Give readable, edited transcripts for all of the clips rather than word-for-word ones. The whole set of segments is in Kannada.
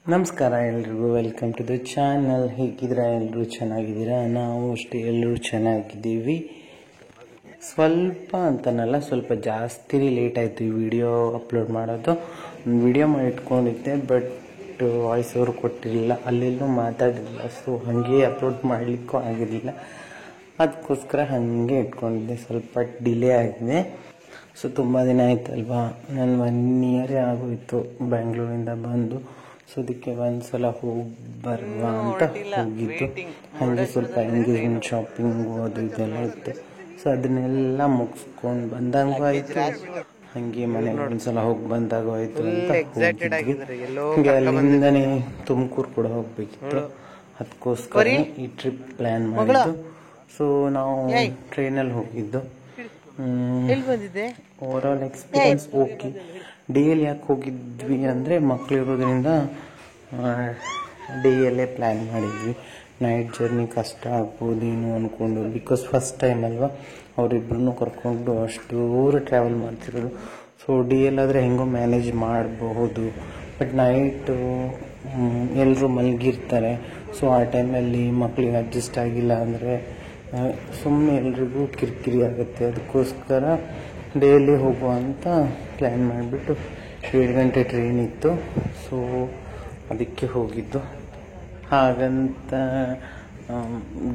ನಮಸ್ಕಾರ ಎಲ್ರಿಗೂ, ವೆಲ್ಕಮ್ ಟು ದ ಚಾನಲ್. ಹೇಗಿದ್ದೀರಾ? ಎಲ್ಲರೂ ಚೆನ್ನಾಗಿದ್ದೀರಾ? ನಾವು ಅಷ್ಟೇ ಎಲ್ಲರೂ ಚೆನ್ನಾಗಿದ್ದೀವಿ. ಸ್ವಲ್ಪ ಜಾಸ್ತಿ ಲೇಟ್ ಆಯಿತು ಈ ವಿಡಿಯೋ ಅಪ್ಲೋಡ್ ಮಾಡೋದು. ಒಂದು ವಿಡಿಯೋ ಮಾಡಿ ಇಟ್ಕೊಂಡಿದ್ದೆ, ಬಟ್ ವಾಯ್ಸ್ ಓವರ್ ಕೊಟ್ಟಿರಲಿಲ್ಲ, ಅಲ್ಲೆಲ್ಲೂ ಮಾತಾಡಿರಲಿಲ್ಲ. ಸೊ ಹಾಗೆ ಅಪ್ಲೋಡ್ ಮಾಡಲಿಕ್ಕೂ ಆಗಿರಲಿಲ್ಲ. ಅದಕ್ಕೋಸ್ಕರ ಹಾಗೆ ಇಟ್ಕೊಂಡಿದ್ದೆ. ಸ್ವಲ್ಪ ಡಿಲೇ ಆಗಿದೆ. ಸೊ ತುಂಬ ದಿನ ಆಯ್ತಲ್ವಾ, ನಾನು 1 ಇಯರೇ ಆಗೋಯಿತು ಬೆಂಗಳೂರಿಂದ ಬಂದು. ಸೊ ಅದಕ್ಕೆ ಒಂದ್ಸಲ ಹೋಗಿ ಬರುವ ಅಂತ ಹೋಗಿದ್ದು. ಹಾಗೆ ಸ್ವಲ್ಪ ಎಂಗೇಜ್ಮೆಂಟ್ ಶಾಪಿಂಗು ಅದು ಇದೆಲ್ಲ ಇತ್ತು. ಸೊ ಅದನ್ನೆಲ್ಲ ಮುಗಿಸ್ಕೊಂಡು ಬಂದಂಗೂ ಆಯಿತು, ಹಾಗೆ ಮನೆಗೆ ಒಂದ್ಸಲ ಹೋಗಿ ಬಂದಾಗೂ ಆಯಿತು ಅಂತ ಹೋಗಿದ್ವಿ. ಹಾಗೆ ಅಲ್ಲಿಂದನೇ ತುಮಕೂರು ಕೂಡ ಹೋಗಬೇಕಿತ್ತು. ಅದಕ್ಕೋಸ್ಕರ ಈ ಟ್ರಿಪ್ ಪ್ಲ್ಯಾನ್ ಮಾಡಿದ್ದು. ಸೊ ನಾವು ಟ್ರೈನಲ್ಲಿ ಹೋಗಿದ್ದು. Over all experience okay. ಡೇಯಲ್ಲಿ ಯಾಕೆ ಹೋಗಿದ್ವಿ ಅಂದರೆ ಮಕ್ಕಳಿರೋದ್ರಿಂದ ಡೇಯಲ್ಲೇ ಪ್ಲ್ಯಾನ್ ಮಾಡಿದ್ವಿ. ನೈಟ್ ಜರ್ನಿ ಕಷ್ಟ ಆಗ್ಬೋದೇನು ಅಂದ್ಕೊಂಡು, ಬಿಕಾಸ್ ಫಸ್ಟ್ ಟೈಮ್ ಅಲ್ವಾ, ಅವರಿಬ್ಬರನ್ನೂ ಕರ್ಕೊಂಡು ಅಷ್ಟು ದೂರ ಟ್ರಾವೆಲ್ ಮಾಡ್ತಿರೋದು. ಸೊ ಡೇಯಲ್ಲಾದರೆ ಹೆಂಗೋ ಮ್ಯಾನೇಜ್ ಮಾಡಬಹುದು, ಬಟ್ ನೈಟು ಎಲ್ಲರೂ ಮಲಗಿರ್ತಾರೆ. ಸೊ ಆ ಟೈಮಲ್ಲಿ ಮಕ್ಕಳಿಗೆ ಅಡ್ಜಸ್ಟ್ ಆಗಿಲ್ಲ ಅಂದರೆ ಸುಮ್ಮನೆ ಎಲ್ರಿಗೂ ಕಿರಿಕಿರಿ ಆಗುತ್ತೆ. ಅದಕ್ಕೋಸ್ಕರ ಡೈಲಿ ಹೋಗುವ ಅಂತ ಪ್ಲ್ಯಾನ್ ಮಾಡಿಬಿಟ್ಟು 7 ಗಂಟೆ ಟ್ರೈನ್ ಇತ್ತು. ಸೊ ಅದಕ್ಕೆ ಹೋಗಿದ್ದು. ಹಾಗಂತ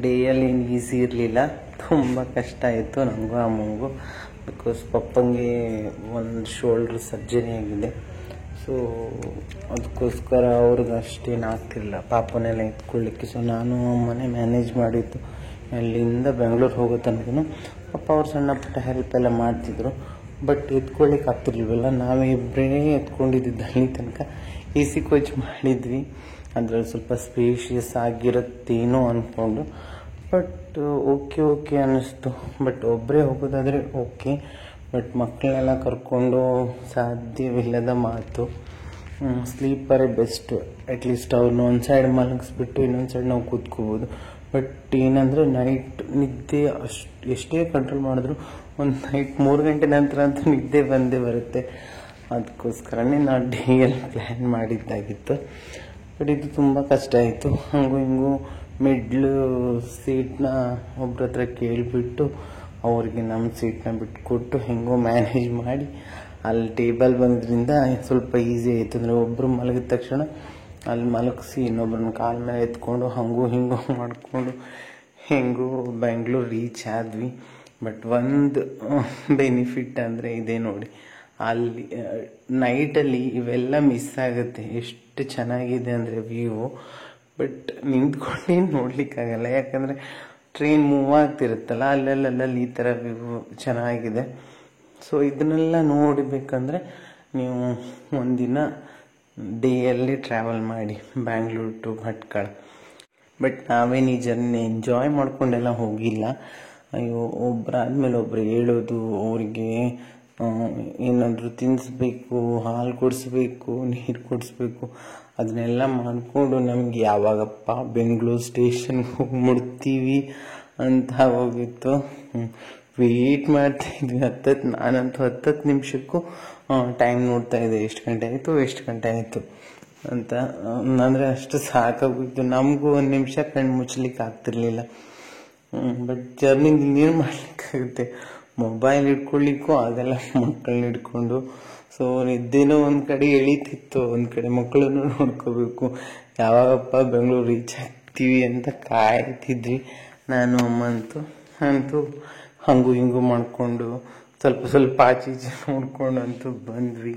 ಡೇಯಲ್ಲಿ ಏನು ಈಸಿ ಇರಲಿಲ್ಲ, ತುಂಬ ಕಷ್ಟ ಆಯಿತು ನನಗೂ ಅಮ್ಮಂಗೂ. ಬಿಕಾಸ್ ಪಪ್ಪಂಗೆ ಒಂದು ಶೋಲ್ಡ್ರ್ ಸರ್ಜರಿ ಆಗಿದೆ. ಸೊ ಅದಕ್ಕೋಸ್ಕರ ಅವ್ರಿಗೆ ಅಷ್ಟೇನು ಆಗ್ತಿರಲಿಲ್ಲ ಪಾಪನೆಲ್ಲ ಎತ್ಕೊಳ್ಳಿಕ್ಕೆ. ಸೊ ನಾನು ಅಮ್ಮನೇ ಮ್ಯಾನೇಜ್ ಮಾಡಿದ್ದು. ಅಲ್ಲಿಂದ ಬೆಂಗಳೂರು ಹೋಗೋ ತನಕ ಪಾಪ ಅವ್ರು ಸಣ್ಣ ಪುಟ್ಟ ಹೆಲ್ಪ್ ಎಲ್ಲ ಮಾಡ್ತಿದ್ರು, ಬಟ್ ಎತ್ಕೊಳ್ಳಿಕ್ಕೆ ಆಗ್ತಿರ್ಲಿಲ್ವಲ್ಲ. ನಾವೇ ಇಬ್ಬರೇ ಎತ್ಕೊಂಡಿದ್ದು ಅಲ್ಲಿ ತನಕ. ಎ ಸಿ ಕೋಚ್ ಮಾಡಿದ್ವಿ, ಅದರಲ್ಲಿ ಸ್ವಲ್ಪ ಸ್ಪೇಷಿಯಸ್ ಆಗಿರುತ್ತೇನೋ ಅಂದ್ಕೊಂಡು, ಬಟ್ ಓಕೆ ಅನ್ನಿಸ್ತು. ಬಟ್ ಒಬ್ಬರೇ ಹೋಗೋದಾದರೆ ಓಕೆ, ಬಟ್ ಮಕ್ಕಳನ್ನೆಲ್ಲ ಕರ್ಕೊಂಡು ಸಾಧ್ಯವಿಲ್ಲದ ಮಾತು. ಸ್ಲೀಪರೇ ಬೆಸ್ಟು. ಅಟ್ಲೀಸ್ಟ್ ಅವ್ರನ್ನ ಒಂದು ಸೈಡ್ ಮಲಗಿಸ್ಬಿಟ್ಟು ಇನ್ನೊಂದು ಸೈಡ್ ನಾವು ಕೂತ್ಕೋಬೋದು. ಬಟ್ ಏನಂದರೆ ನೈಟ್ ನಿದ್ದೆ ಎಷ್ಟೇ ಕಂಟ್ರೋಲ್ ಮಾಡಿದ್ರು ಒಂದು ನೈಟ್ 3 ಗಂಟೆ ನಂತರ ಅಂತೂ ನಿದ್ದೆ ಬಂದೇ ಬರುತ್ತೆ. ಅದಕ್ಕೋಸ್ಕರನೇ ನಾವು ಡೇಯಲ್ಲಿ ಪ್ಲ್ಯಾನ್ ಮಾಡಿದ್ದಾಗಿತ್ತು. ಬಟ್ ಇದು ತುಂಬ ಕಷ್ಟ ಆಯಿತು. ಹಂಗೂ ಹಿಂಗೂ ಮಿಡ್ಲು ಸೀಟ್ನ ಒಬ್ರ ಹತ್ರ ಕೇಳಿಬಿಟ್ಟು ಅವ್ರಿಗೆ ನಮ್ಮ ಸೀಟ್ನ ಬಿಟ್ಕೊಟ್ಟು ಹೆಂಗೋ ಮ್ಯಾನೇಜ್ ಮಾಡಿ ಅಲ್ಲಿ ಟೇಬಲ್ ಬಂದ್ರಿಂದ ಸ್ವಲ್ಪ ಈಸಿ ಆಯಿತು. ಅಂದರೆ ಒಬ್ಬರು ಮಲಗಿದ ತಕ್ಷಣ ಅಲ್ಲಿ ಮಲಗಿಸಿ ಇನ್ನೊಬ್ಬರನ್ನ ಕಾಲ ಮೇಲೆ ಎತ್ಕೊಂಡು ಹಂಗೂ ಹಿಂಗೂ ಮಾಡಿಕೊಂಡು ಹೆಂಗೂ ಬೆಂಗಳೂರು ರೀಚ್ ಆದ್ವಿ. ಬಟ್ ಒಂದು ಬೆನಿಫಿಟ್ ಅಂದರೆ ಇದೆ ನೋಡಿ, ಅಲ್ಲಿ ನೈಟಲ್ಲಿ ಇವೆಲ್ಲ ಮಿಸ್ ಆಗುತ್ತೆ. ಎಷ್ಟು ಚೆನ್ನಾಗಿದೆ ಅಂದರೆ ವ್ಯೂ, ಬಟ್ ನಿಂತ್ಕೊಂಡೇನು ನೋಡಲಿಕ್ಕಾಗಲ್ಲ. ಯಾಕಂದರೆ ಟ್ರೈನ್ ಮೂವ್ ಆಗ್ತಿರುತ್ತಲ್ಲ, ಅಲ್ಲಲ್ಲಿ ಈ ಥರ ವ್ಯೂ ಚೆನ್ನಾಗಿದೆ. ಸೊ ಇದನ್ನೆಲ್ಲ ನೋಡಬೇಕಂದ್ರೆ ನೀವು ಒಂದಿನ ಡೇಯಲ್ಲಿ ಟ್ರಾವೆಲ್ ಮಾಡಿ ಬ್ಯಾಂಗ್ಳೂರು ಟು ಭಟ್ಕಳ. ಬಟ್ ನಾವೇನು ಈ ಜರ್ನಿ ಎಂಜಾಯ್ ಮಾಡ್ಕೊಂಡೆಲ್ಲ ಹೋಗಿಲ್ಲ. ಅಯ್ಯೋ, ಒಬ್ಬರಾದ್ಮೇಲೆ ಒಬ್ಬರು ಹೇಳೋದು, ಅವ್ರಿಗೆ ಏನಾದರೂ ತಿನ್ನಿಸ್ಬೇಕು, ಹಾಲು ಕೊಡಿಸ್ಬೇಕು, ನೀರು ಕೊಡಿಸ್ಬೇಕು, ಅದನ್ನೆಲ್ಲ ಮಾಡಿಕೊಂಡು ನಮಗೆ ಯಾವಾಗಪ್ಪ ಬೆಂಗಳೂರು ಸ್ಟೇಷನ್ಗೆ ಹೋಗಿ ಮುಡ್ತೀವಿ ಅಂತ ಹೋಗಿತ್ತು. ವೆಯ್ಟ್ ಮಾಡ್ತಾಯಿದ್ವಿ ನಾನಂತೂ 10 ನಿಮಿಷಕ್ಕೂ ಟೈಮ್ ನೋಡ್ತಾ ಇದ್ದೆ, ಎಷ್ಟು ಗಂಟೆ ಆಯಿತು ಅಂತ. ಅಂದರೆ ಅಷ್ಟು ಸಾಕಾಗೋಯ್ತು. ನಮಗೂ 1 ನಿಮಿಷ ಕಣ್ಣು ಮುಚ್ಚಲಿಕ್ಕೆ ಆಗ್ತಿರ್ಲಿಲ್ಲ. ಬಟ್ ಜರ್ನಿಂದ ಇನ್ನೇನು ಮಾಡಲಿಕ್ಕಾಗುತ್ತೆ, ಮೊಬೈಲ್ ಇಟ್ಕೊಳ್ಳಿಕ್ಕೂ ಆಗಲ್ಲ ಮಕ್ಕಳನ್ನ ಹಿಡ್ಕೊಂಡು. ಸೊ ನಿದ್ದೆನೋ ಒಂದು ಕಡೆ ಎಳೀತಿತ್ತು, ಒಂದು ಕಡೆ ಮಕ್ಕಳನ್ನು ನೋಡ್ಕೋಬೇಕು. ಯಾವಾಗಪ್ಪ ಬೆಂಗಳೂರು ರೀಚ್ ಆಗ್ತೀವಿ ಅಂತ ಕಾಯ್ತಿದ್ವಿ ನಾನು ಅಮ್ಮಂತೂ. ಹಂಗೂ ಹಿಂಗೂ ಮಾಡಿಕೊಂಡು ಸ್ವಲ್ಪ ಆಚೆ ನೋಡ್ಕೊಂಡು ಅಂತೂ ಬಂದ್ವಿ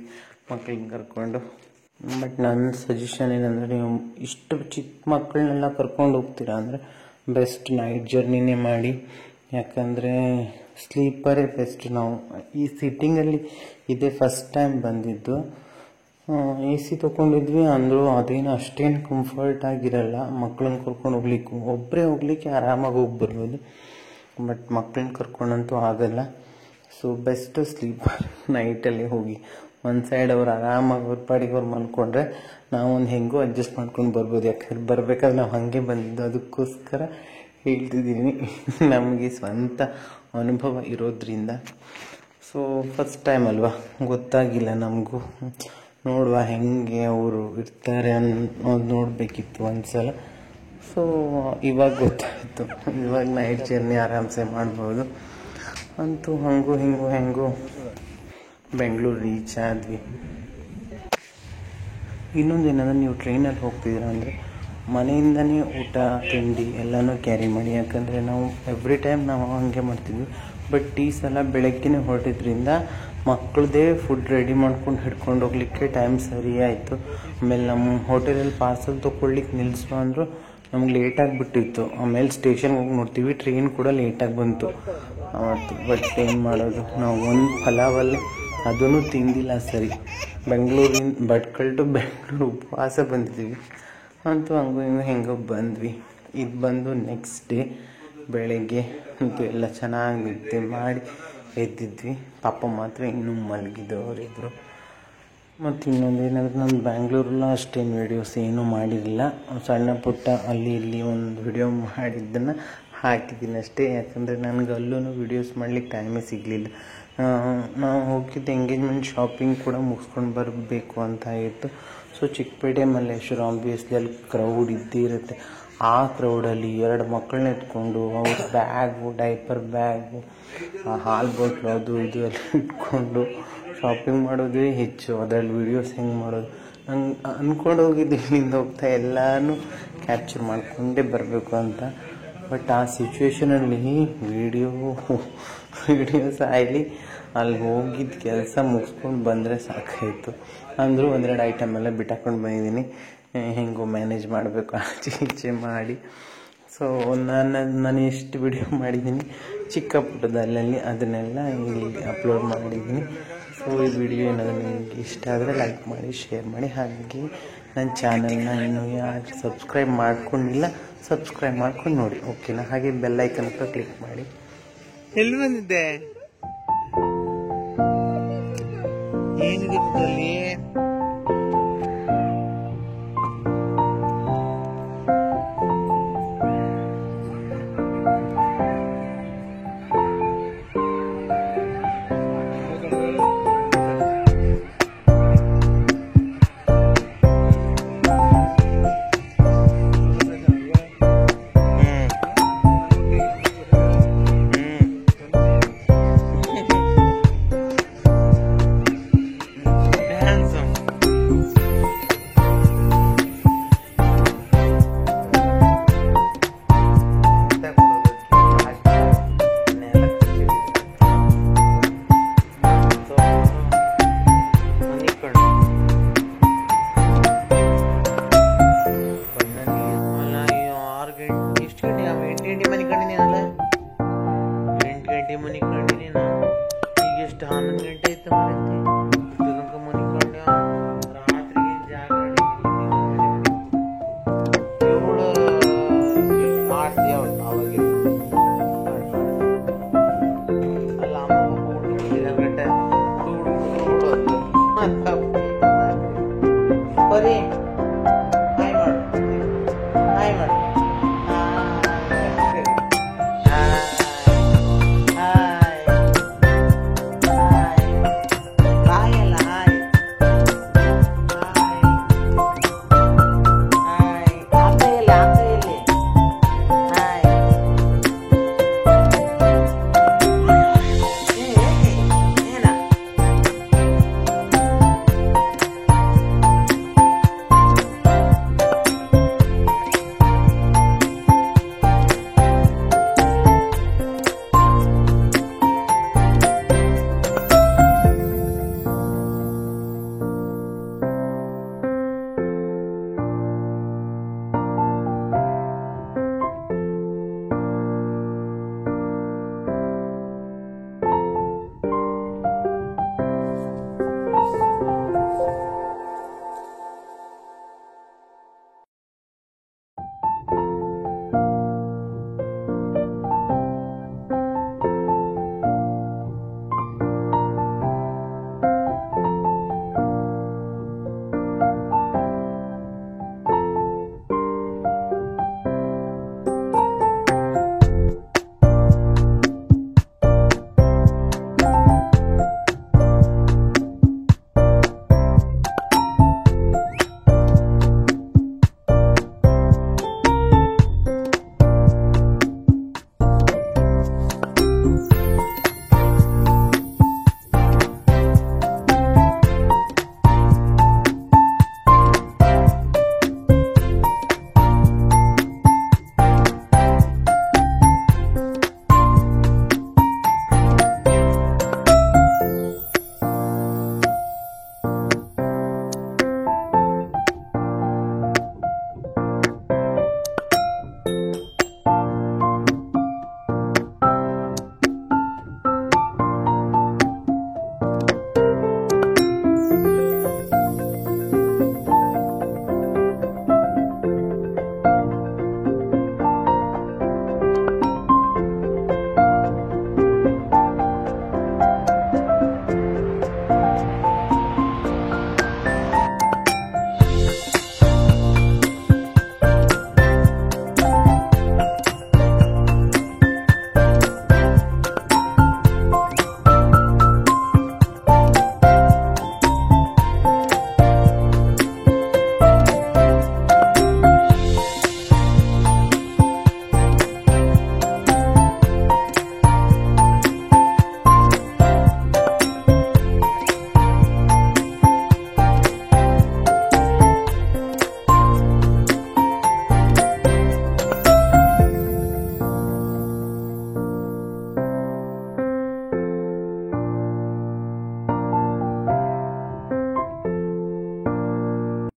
ಮಕ್ಕಳನ್ನ ಕರ್ಕೊಂಡು. ಬಟ್ ನನ್ನ ಸಜೆಷನ್ ಏನಂದರೆ, ನೀವು ಇಷ್ಟು ಚಿಕ್ಕ ಮಕ್ಕಳನ್ನೆಲ್ಲ ಕರ್ಕೊಂಡು ಹೋಗ್ತೀರಾ ಅಂದರೆ ಬೆಸ್ಟ್ ನೈಟ್ ಜರ್ನಿನೇ ಮಾಡಿ. ಯಾಕಂದರೆ ಸ್ಲೀಪರೇ ಬೆಸ್ಟ್. ನಾವು ಈ ಸಿಟ್ಟಿಂಗಲ್ಲಿ ಇದೇ ಫಸ್ಟ್ ಟೈಮ್ ಬಂದಿದ್ದು. ಎ ಸಿ ತೊಗೊಂಡಿದ್ವಿ ಅಂದರೂ ಅದೇನು ಅಷ್ಟೇನು ಕಂಫರ್ಟ್ ಆಗಿರಲ್ಲ. ಮಕ್ಕಳನ್ನ ಕರ್ಕೊಂಡು ಹೋಗ್ಲಿಕ್ಕೂ, ಒಬ್ಬರೇ ಹೋಗ್ಲಿಕ್ಕೆ ಆರಾಮಾಗಿ ಹೋಗಿ ಬರ್ಬೋದು, ಬಟ್ ಮಕ್ಕಳನ್ನ ಕರ್ಕೊಂಡಂತೂ ಆಗಲ್ಲ. ಸೊ ಬೆಸ್ಟ್ ಸ್ಲೀಪರ್ ನೈಟಲ್ಲಿ ಹೋಗಿ. ಒಂದು ಸೈಡ್ ಅವ್ರು ಆರಾಮಾಗಿ ಅವ್ರ ಪಾಡಿಗೆ ಅವ್ರು ಮಲ್ಕೊಂಡ್ರೆ ನಾವೊಂದು ಹೆಂಗೋ ಅಡ್ಜಸ್ಟ್ ಮಾಡ್ಕೊಂಡು ಬರ್ಬೋದು. ಯಾಕಂದ್ರೆ ಬರಬೇಕಾದ್ರೆ ನಾವು ಹಾಗೆ ಬಂದಿದ್ದು. ಅದಕ್ಕೋಸ್ಕರ ಹೇಳ್ತಿದ್ದೀನಿ, ನಮಗೆ ಸ್ವಂತ ಅನುಭವ ಇರೋದ್ರಿಂದ. ಸೊ ಫಸ್ಟ್ ಟೈಮ್ ಅಲ್ವಾ, ಗೊತ್ತಾಗಿಲ್ಲ ನಮಗೂ. ನೋಡುವ ಹೆಂಗೆ ಅವರು ಇರ್ತಾರೆ ಅನ್ನೋದು ನೋಡಬೇಕಿತ್ತು ಒಂದ್ಸಲ. ಸೊ ಇವಾಗ ಗೊತ್ತಾಯಿತು, ಇವಾಗ ನೈಟ್ ಜರ್ನಿ ಆರಾಮ್ಸೆ ಮಾಡ್ಬೋದು. ಅಂತೂ ಹೆಂಗೂ ಬೆಂಗಳೂರು ರೀಚ್ ಆದ್ವಿ. ಇನ್ನೊಂದು ಏನಂದ್ರೆ, ನೀವು ಟ್ರೈನಲ್ಲಿ ಹೋಗ್ತಿದ್ದೀರ ಅಂದರೆ ಮನೆಯಿಂದನೇ ಊಟ ತಿಂಡಿ ಎಲ್ಲನೂ ಕ್ಯಾರಿ ಮಾಡಿ. ಯಾಕಂದರೆ ನಾವು ಎವ್ರಿ ಟೈಮ್ ನಾವು ಹಂಗೆ ಮಾಡ್ತಿದ್ವಿ. ಬಟ್ ಈ ಸಲ ಬೆಳಗ್ಗೆನೇ ಹೊರಟಿದ್ರಿಂದ ಮಕ್ಕಳದೇ ಫುಡ್ ರೆಡಿ ಮಾಡ್ಕೊಂಡು ಹಿಡ್ಕೊಂಡು ಹೋಗ್ಲಿಕ್ಕೆ ಟೈಮ್ ಸರಿ ಆಯಿತು. ಆಮೇಲೆ ನಮ್ಮ ಹೋಟೆಲಲ್ಲಿ ಪಾರ್ಸಲ್ ತೊಗೊಳ್ಲಿಕ್ಕೆ ನಿಲ್ಲಿಸುವ ಅಂದರು ನಮ್ಗೆ ಲೇಟಾಗಿಬಿಟ್ಟಿತ್ತು. ಆಮೇಲೆ ಸ್ಟೇಷನ್ಗೆ ಹೋಗಿ ನೋಡ್ತೀವಿ ಟ್ರೈನ್ ಕೂಡ ಲೇಟಾಗಿ ಬಂತು ಅವತ್ತು. ಬಟ್ ಏನು ಮಾಡೋದು, ನಾವು ಒಂದು ಪಲಾವಲ್ಲಿ ಅದನ್ನು ತಿಂದಿಲ್ಲ ಸರಿ. ಬೆಂಗಳೂರಿನ ಭಟ್ಕಳ ಟು ಬೆಂಗಳೂರು ಉಪವಾಸ ಬಂದಿದ್ದೀವಿ. ಅಂತೂ ಹೆಂಗೋ ಬಂದ್ವಿ. ಇದು ಬಂದು ನೆಕ್ಸ್ಟ್ ಡೇ ಬೆಳಗ್ಗೆ ಅಂತೂ ಎಲ್ಲ ಚೆನ್ನಾಗಿ ನಿದ್ದೆ ಮಾಡಿ ಎದ್ದಿದ್ವಿ. ಪಾಪ ಮಾತ್ರ ಇನ್ನೂ ಮಲಗಿದ್ದವರಿದ್ದರು. ಮತ್ತು ಇನ್ನೊಂದು ಏನಂದ್ರೆ, ನಾನು ಬ್ಯಾಂಗ್ಳೂರಲ್ಲ ಅಷ್ಟೇನು ವೀಡಿಯೋಸ್ ಏನೂ ಮಾಡಿರಲಿಲ್ಲ. ಸಣ್ಣ ಪುಟ್ಟ ಅಲ್ಲಿ ಇಲ್ಲಿ ಒಂದು ವಿಡಿಯೋ ಮಾಡಿದ್ದನ್ನು ಹಾಕಿದ್ದೀನಿ ಅಷ್ಟೇ. ಯಾಕಂದರೆ ನನಗೆ ಅಲ್ಲೂ ವೀಡಿಯೋಸ್ ಮಾಡ್ಲಿಕ್ಕೆ ಟೈಮೇ ಸಿಗಲಿಲ್ಲ. ನಾವು ಹೋಗಿದ್ದ ಎಂಗೇಜ್ಮೆಂಟ್ ಶಾಪಿಂಗ್ ಕೂಡ ಮುಗಿಸ್ಕೊಂಡು ಬರಬೇಕು ಅಂತ ಇತ್ತು. ಸೊ ಚಿಕ್ಕಪೇಟೆ ಮಲ್ಲೇಶ್ವರ ಆಬ್ವಿಯಸ್ಲಿ ಅಲ್ಲಿ ಕ್ರೌಡ್ ಇದ್ದೇ ಇರುತ್ತೆ. ಆ ಕ್ರೌಡಲ್ಲಿ 2 ಮಕ್ಕಳನ್ನ ಎತ್ಕೊಂಡು ಅವ್ರ ಬ್ಯಾಗು, ಡೈಪರ್ ಬ್ಯಾಗು, ಹಾಲು ಬಾಟ್ಲು ಅದು ಇದು ಎಲ್ಲ ಇಟ್ಕೊಂಡು ಶಾಪಿಂಗ್ ಮಾಡೋದೇ ಹೆಚ್ಚು. ಅದರಲ್ಲಿ ವೀಡಿಯೋಸ್ ಹೆಂಗೆ ಮಾಡೋದು ನಂಗೆ ಅಂದ್ಕೊಂಡು ಹೋಗಿದ್ದು, ಇಲ್ಲಿಂದ ಹೋಗ್ತಾ ಎಲ್ಲನೂ ಕ್ಯಾಪ್ಚರ್ ಮಾಡಿಕೊಂಡೇ ಬರಬೇಕು ಅಂತ. ಬಟ್ ಆ ಸಿಚುವೇಷನಲ್ಲಿ ವೀಡಿಯೋಸ್ ಆಗಲಿ ಅಲ್ಲಿ ಹೋಗಿದ್ದ ಕೆಲಸ ಮುಗಿಸ್ಕೊಂಡು ಬಂದರೆ ಸಾಕಾಯಿತು. ಅಂದರೂ 1-2 ಐಟಮ್ ಎಲ್ಲ ಬಿಟ್ಟಾಕೊಂಡು ಬಂದಿದ್ದೀನಿ. ಹೆಂಗೋ ಮ್ಯಾನೇಜ್ ಮಾಡಬೇಕು ಆಚೆ ಈಚೆ ಮಾಡಿ. ಸೊ ನಾನು ಎಷ್ಟು ವಿಡಿಯೋ ಮಾಡಿದ್ದೀನಿ ಚಿಕ್ಕ ಪುಟ್ಟದಲ್ಲಲ್ಲಿ ಅದನ್ನೆಲ್ಲ ಇಲ್ಲಿ ಅಪ್ಲೋಡ್ ಮಾಡಿದ್ದೀನಿ. ಸೊ ಈ ವಿಡಿಯೋ ಏನಾದರೂ ನಿಮಗೆ ಇಷ್ಟ ಆದರೆ ಲೈಕ್ ಮಾಡಿ, ಶೇರ್ ಮಾಡಿ. ಹಾಗೆ ನನ್ನ ಚಾನಲ್ನ ಇನ್ನೂ ಯಾರು ಸಬ್ಸ್ಕ್ರೈಬ್ ಮಾಡ್ಕೊಂಡಿಲ್ಲ ಸಬ್ಸ್ಕ್ರೈಬ್ ಮಾಡ್ಕೊಂಡು ನೋಡಿ, ಓಕೆನಾ? ಹಾಗೆ ಬೆಲ್ ಐಕನ್ ಹತ್ರ ಕ್ಲಿಕ್ ಮಾಡಿ. ಎಲ್ಲಿ ಬಂದಿದ್ದೆ? ಏನಿದೆ ಅಲ್ಲಿ?